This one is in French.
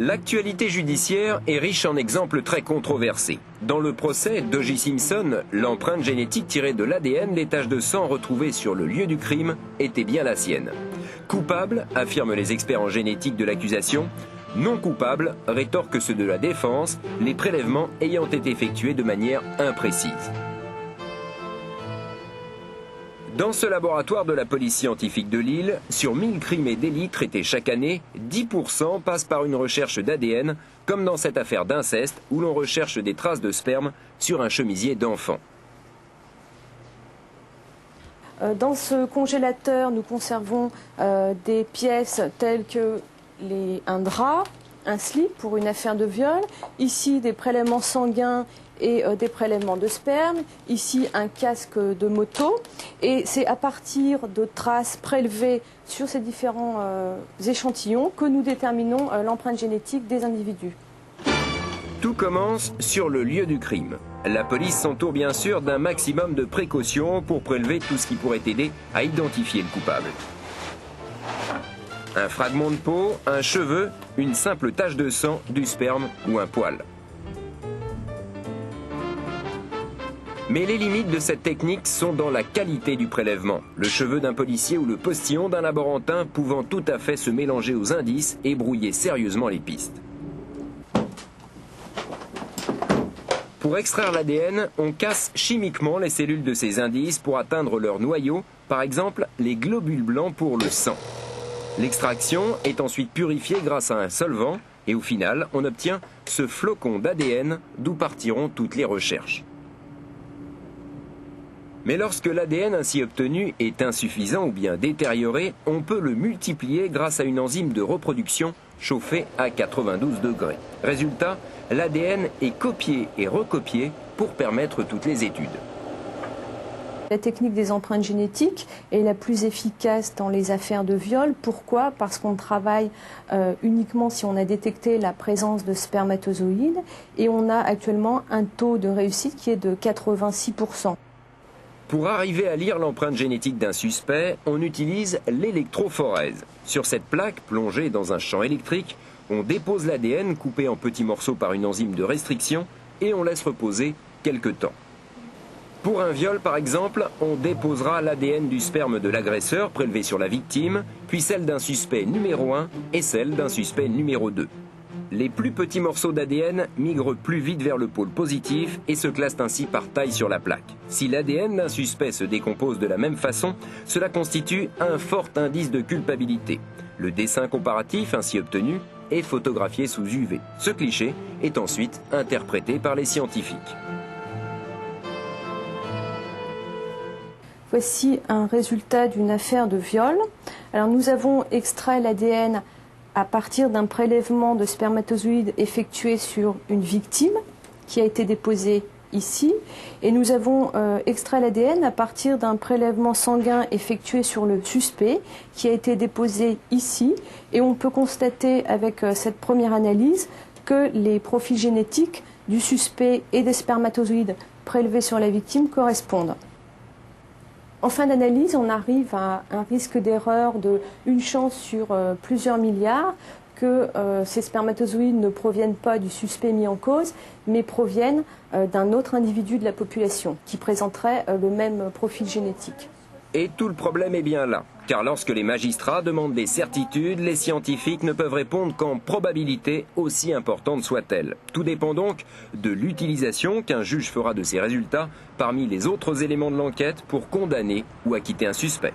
L'actualité judiciaire est riche en exemples très controversés. Dans le procès d'O.J. Simpson, l'empreinte génétique tirée de l'ADN des taches de sang retrouvées sur le lieu du crime était bien la sienne. Coupable, affirment les experts en génétique de l'accusation. Non coupable, rétorquent ceux de la défense, les prélèvements ayant été effectués de manière imprécise. Dans ce laboratoire de la police scientifique de Lille, sur 1000 crimes et délits traités chaque année, 10% passent par une recherche d'ADN, comme dans cette affaire d'inceste où l'on recherche des traces de sperme sur un chemisier d'enfant. Dans ce congélateur, nous conservons des pièces telles que un drap, un slip pour une affaire de viol, ici des prélèvements sanguins et des prélèvements de sperme, ici un casque de moto, et c'est à partir de traces prélevées sur ces différents échantillons que nous déterminons l'empreinte génétique des individus. Tout commence sur le lieu du crime. La police s'entoure bien sûr d'un maximum de précautions pour prélever tout ce qui pourrait aider à identifier le coupable. Un fragment de peau, un cheveu, une simple tache de sang, du sperme ou un poil. Mais les limites de cette technique sont dans la qualité du prélèvement. Le cheveu d'un policier ou le postillon d'un laborantin pouvant tout à fait se mélanger aux indices et brouiller sérieusement les pistes. Pour extraire l'ADN, on casse chimiquement les cellules de ces indices pour atteindre leur noyau, par exemple les globules blancs pour le sang. L'extraction est ensuite purifiée grâce à un solvant et au final, on obtient ce flocon d'ADN d'où partiront toutes les recherches. Mais lorsque l'ADN ainsi obtenu est insuffisant ou bien détérioré, on peut le multiplier grâce à une enzyme de reproduction chauffée à 92 degrés. Résultat, l'ADN est copié et recopié pour permettre toutes les études. La technique des empreintes génétiques est la plus efficace dans les affaires de viol. Pourquoi? Parce qu'on travaille uniquement si on a détecté la présence de spermatozoïdes et on a actuellement un taux de réussite qui est de 86%. Pour arriver à lire l'empreinte génétique d'un suspect, on utilise l'électrophorèse. Sur cette plaque plongée dans un champ électrique, on dépose l'ADN coupé en petits morceaux par une enzyme de restriction et on laisse reposer quelques temps. Pour un viol par exemple, on déposera l'ADN du sperme de l'agresseur prélevé sur la victime, puis celle d'un suspect numéro 1 et celle d'un suspect numéro 2. Les plus petits morceaux d'ADN migrent plus vite vers le pôle positif et se classent ainsi par taille sur la plaque. Si l'ADN d'un suspect se décompose de la même façon, cela constitue un fort indice de culpabilité. Le dessin comparatif ainsi obtenu est photographié sous UV. Ce cliché est ensuite interprété par les scientifiques. Voici un résultat d'une affaire de viol. Alors nous avons extrait l'ADN à partir d'un prélèvement de spermatozoïdes effectué sur une victime qui a été déposée ici. Et nous avons extrait l'ADN à partir d'un prélèvement sanguin effectué sur le suspect qui a été déposé ici. Et on peut constater avec cette première analyse que les profils génétiques du suspect et des spermatozoïdes prélevés sur la victime correspondent. En fin d'analyse, on arrive à un risque d'erreur de 1 chance sur plusieurs milliards que ces spermatozoïdes ne proviennent pas du suspect mis en cause, mais proviennent d'un autre individu de la population qui présenterait le même profil génétique. Et tout le problème est bien là, car lorsque les magistrats demandent des certitudes, les scientifiques ne peuvent répondre qu'en probabilité, aussi importante soit-elle. Tout dépend donc de l'utilisation qu'un juge fera de ces résultats parmi les autres éléments de l'enquête pour condamner ou acquitter un suspect.